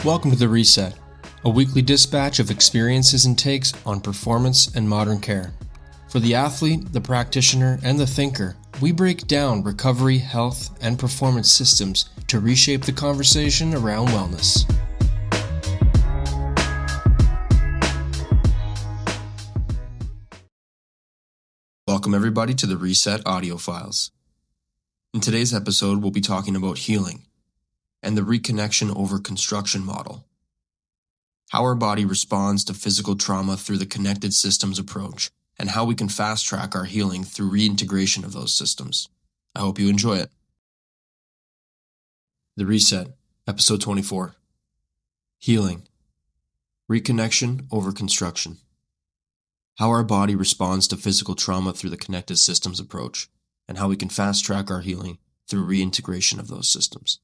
Welcome to The Reset, a weekly dispatch of experiences and takes on performance and modern care. For the athlete, the practitioner, and the thinker, we break down recovery, health, and performance systems to reshape the conversation around wellness. Welcome everybody to the Reset audio files. In today's episode, we'll be talking about healing and the reconnection over construction model. How our body responds to physical trauma through the connected systems approach, and how we can fast track our healing through reintegration of those systems. I hope you enjoy it. The Reset, Episode 24. Healing. Reconnection over construction. How our body responds to physical trauma through the connected systems approach, and how we can fast track our healing through reintegration of those systems.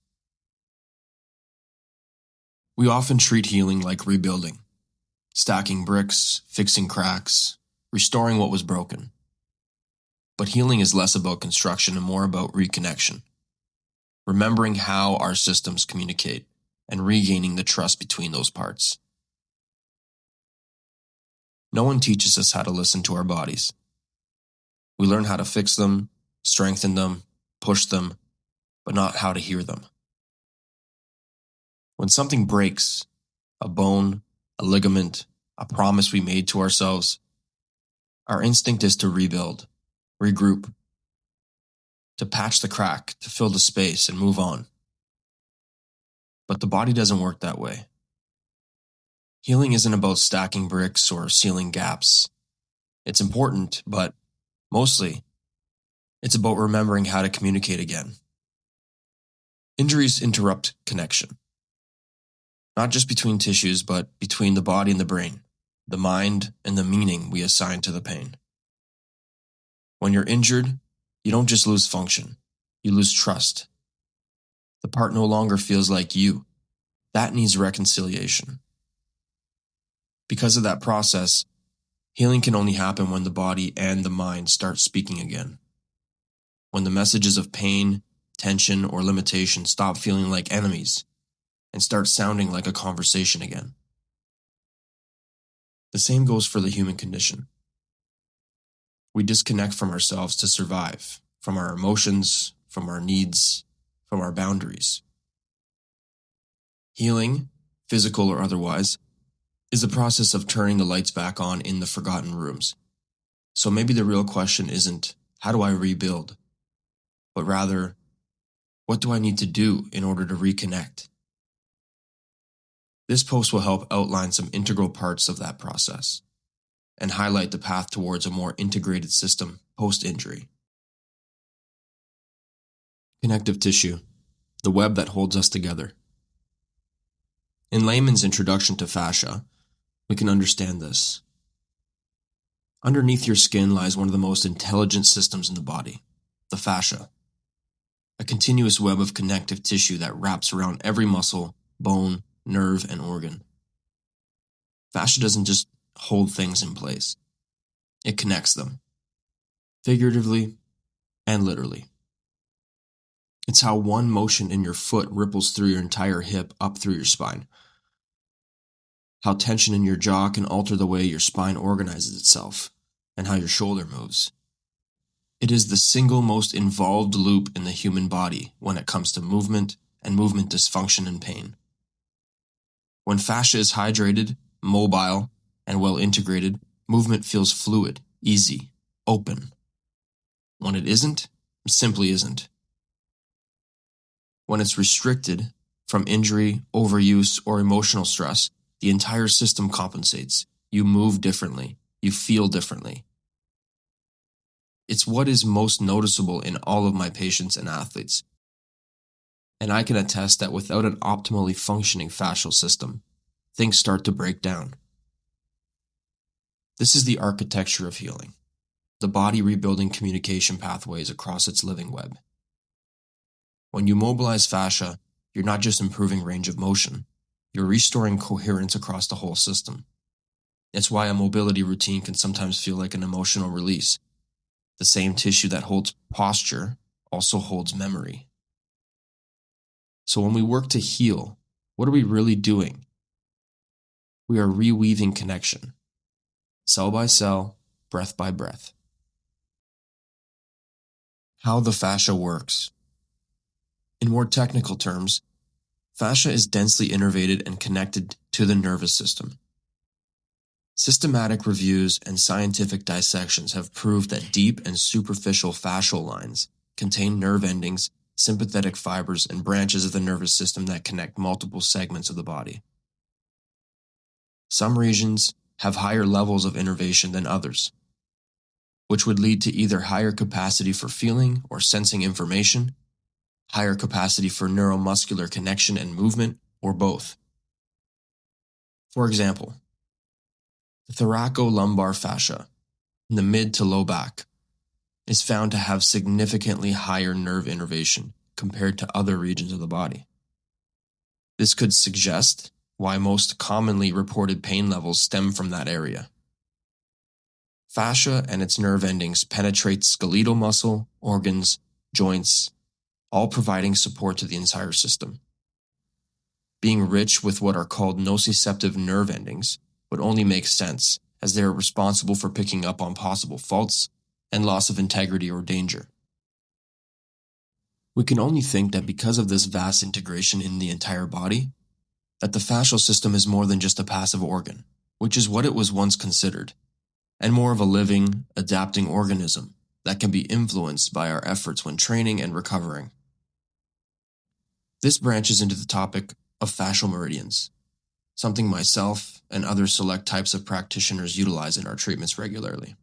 We often treat healing like rebuilding, stacking bricks, fixing cracks, restoring what was broken. But healing is less about construction and more about reconnection, remembering how our systems communicate and regaining the trust between those parts. No one teaches us how to listen to our bodies. We learn how to fix them, strengthen them, push them, but not how to hear them. When something breaks, a bone, a ligament, a promise we made to ourselves, our instinct is to rebuild, regroup, to patch the crack, to fill the space and move on. But the body doesn't work that way. Healing isn't about stacking bricks or sealing gaps. It's important, but mostly, it's about remembering how to communicate again. Injuries interrupt connection. Not just between tissues, but between the body and the brain, the mind and the meaning we assign to the pain. When you're injured, you don't just lose function, you lose trust. The part no longer feels like you. That needs reconciliation. Because of that process, healing can only happen when the body and the mind start speaking again. When the messages of pain, tension, or limitation stop feeling like enemies and start sounding like a conversation again. The same goes for the human condition. We disconnect from ourselves to survive, from our emotions, from our needs, from our boundaries. Healing, physical or otherwise, is the process of turning the lights back on in the forgotten rooms. So maybe the real question isn't, how do I rebuild? But rather, what do I need to do in order to reconnect? This post will help outline some integral parts of that process and highlight the path towards a more integrated system post-injury. Connective tissue, the web that holds us together. In layman's introduction to fascia, we can understand this. Underneath your skin lies one of the most intelligent systems in the body, the fascia, a continuous web of connective tissue that wraps around every muscle, bone, nerve, and organ. Fascia doesn't just hold things in place. It connects them, figuratively and literally. It's how one motion in your foot ripples through your entire hip up through your spine. How tension in your jaw can alter the way your spine organizes itself, and how your shoulder moves. It is the single most involved loop in the human body when it comes to movement and movement dysfunction and pain. When fascia is hydrated, mobile, and well integrated, movement feels fluid, easy, open. When it isn't, it simply isn't. When it's restricted from injury, overuse, or emotional stress, the entire system compensates. You move differently. You feel differently. It's what is most noticeable in all of my patients and athletes. And I can attest that without an optimally functioning fascial system, things start to break down. This is the architecture of healing, the body rebuilding communication pathways across its living web. When you mobilize fascia, you're not just improving range of motion, you're restoring coherence across the whole system. It's why a mobility routine can sometimes feel like an emotional release. The same tissue that holds posture also holds memory. So when we work to heal, What are we really doing? We are reweaving connection, cell by cell, breath by breath. How the fascia works. In more technical terms, fascia is densely innervated and connected to the nervous system. Systematic reviews and scientific dissections have proved that deep and superficial fascial lines contain nerve endings, sympathetic fibers, and branches of the nervous system that connect multiple segments of the body. Some regions have higher levels of innervation than others, which would lead to either higher capacity for feeling or sensing information, higher capacity for neuromuscular connection and movement, or both. For example, the thoracolumbar fascia in the mid to low back is found to have significantly higher nerve innervation compared to other regions of the body. This could suggest why most commonly reported pain levels stem from that area. Fascia and its nerve endings penetrate skeletal muscle, organs, joints, all providing support to the entire system. Being rich with what are called nociceptive nerve endings would only make sense, as they are responsible for picking up on possible faults and loss of integrity or danger. We can only think that because of this vast integration in the entire body, that the fascial system is more than just a passive organ, which is what it was once considered, and more of a living, adapting organism that can be influenced by our efforts when training and recovering. This branches into the topic of fascial meridians, something myself and other select types of practitioners utilize in our treatments regularly.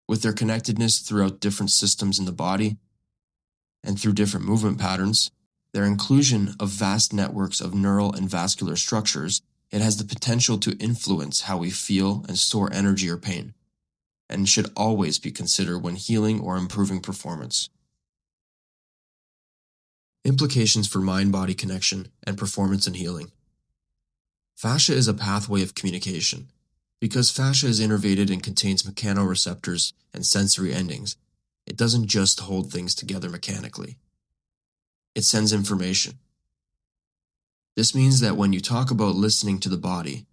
With their connectedness throughout different systems in the body and through different movement patterns, their inclusion of vast networks of neural and vascular structures, it has the potential to influence how we feel and store energy or pain, and should always be considered when healing or improving performance. Implications for mind-body connection and performance and healing. Fascia is a pathway of communication. Because fascia is innervated and contains mechanoreceptors and sensory endings, it doesn't just hold things together mechanically. It sends information. This means that when you talk about listening to the body,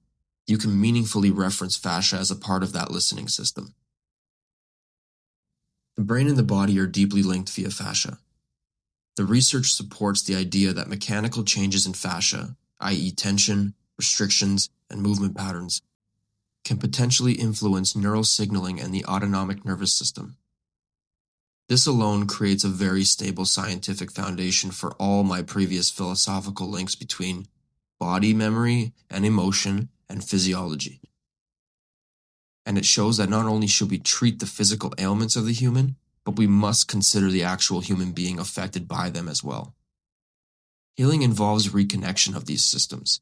you can meaningfully reference fascia as a part of that listening system. The brain and the body are deeply linked via fascia. The research supports the idea that mechanical changes in fascia, i.e. tension, restrictions, and movement patterns, can potentially influence neural signaling and the autonomic nervous system. This alone creates a very stable scientific foundation for all my previous philosophical links between body memory and emotion and physiology. And it shows that not only should we treat the physical ailments of the human, but we must consider the actual human being affected by them as well. Healing involves reconnection of these systems.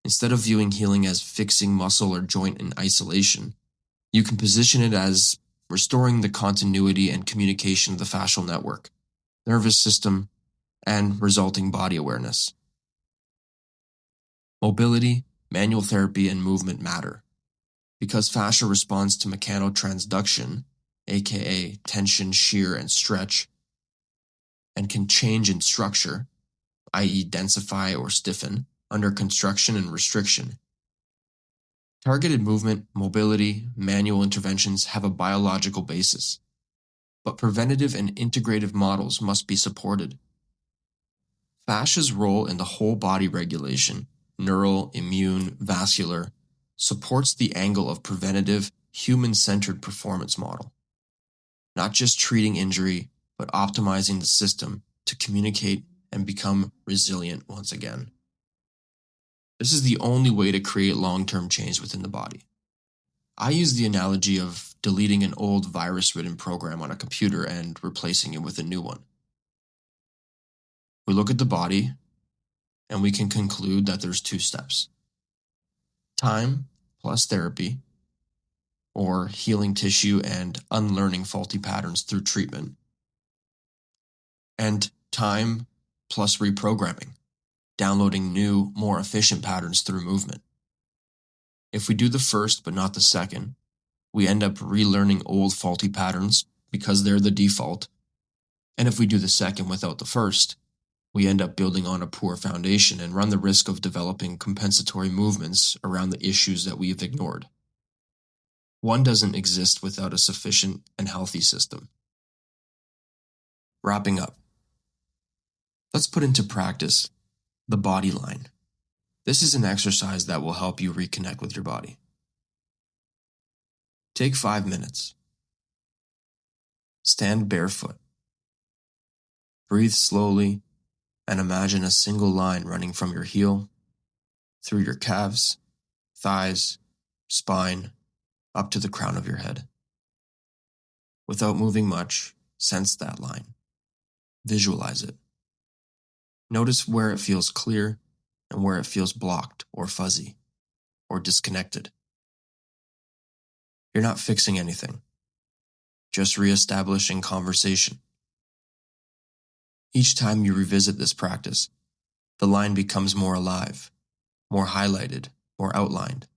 Instead of viewing healing as fixing muscle or joint in isolation, you can position it as restoring the continuity and communication of the fascial network, nervous system, and resulting body awareness. Mobility, manual therapy, and movement matter. Because fascia responds to mechanotransduction, aka tension, shear, and stretch, and can change in structure, i.e. densify or stiffen, under construction and restriction. Targeted movement, mobility, manual interventions have a biological basis, but preventative and integrative models must be supported. Fascia's role in the whole body regulation, neural, immune, vascular, supports the angle of preventative, human-centered performance model. Not just treating injury, but optimizing the system to communicate and become resilient once again. This is the only way to create long-term change within the body. I use the analogy of deleting an old virus-ridden program on a computer and replacing it with a new one. We look at the body, and we can conclude that there's two steps. Time plus therapy, or healing tissue and unlearning faulty patterns through treatment. And time plus reprogramming, downloading new, more efficient patterns through movement. If we do the first but not the second, we end up relearning old faulty patterns because they're the default. And if we do the second without the first, we end up building on a poor foundation and run the risk of developing compensatory movements around the issues that we've ignored. One doesn't exist without a sufficient and healthy system. Wrapping up, let's put into practice the body line. This is an exercise that will help you reconnect with your body. Take 5 minutes. Stand barefoot. Breathe slowly and imagine a single line running from your heel, through your calves, thighs, spine, up to the crown of your head. Without moving much, sense that line. Visualize it. Notice where it feels clear and where it feels blocked or fuzzy or disconnected. You're not fixing anything, just reestablishing conversation. Each time you revisit this practice, the line becomes more alive, more highlighted, more outlined,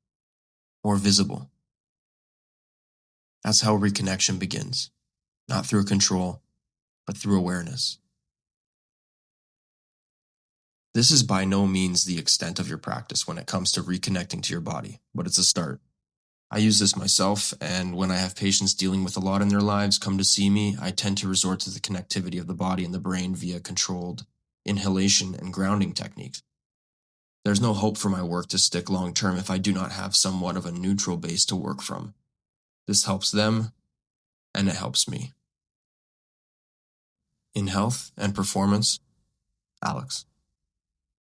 more visible. That's how reconnection begins, not through control, but through awareness. This is by no means the extent of your practice when it comes to reconnecting to your body, but it's a start. I use this myself, and when I have patients dealing with a lot in their lives come to see me, I tend to resort to the connectivity of the body and the brain via controlled inhalation and grounding techniques. There's no hope for my work to stick long term if I do not have somewhat of a neutral base to work from. This helps them, and it helps me. In health and performance, Alex.